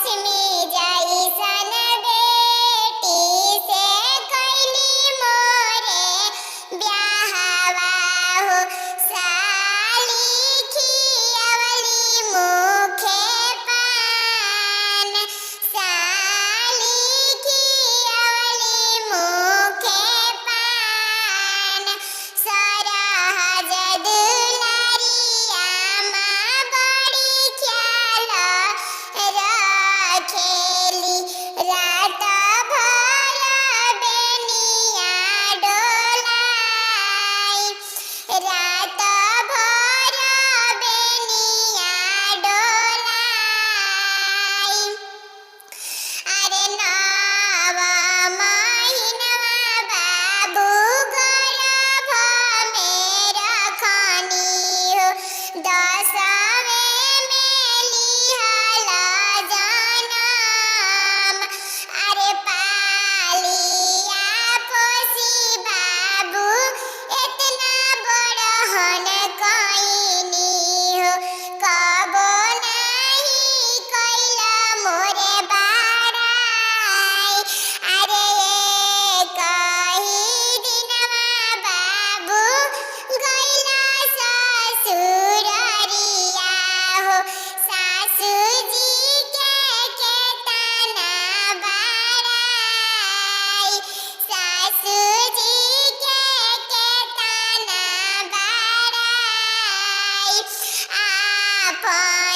लक्ष्मी जैसन बेटी से कैली मोरे ब्याहवा हो साली खियवली मुखे पान साली खियवली मुखे पान सरहज दुलरिया माँ बड़ी ख्याल रखेली रात भर बेनिया डोलाई रात भर बेनिया डोलाई अरे नव महीनवा बाबू गर्भ में रखनी हो 10वें में लिहल जनम अरे पालिया पोसी बाबू इतना बड़हन कइनी हो कबो नहीं कैला मोरे बाड़ाई अरे कही दिनवा बाबू गइला ससुररिया हो सासू जी के तना बाड़ाई सासू जी के तना बाड़ाई आपन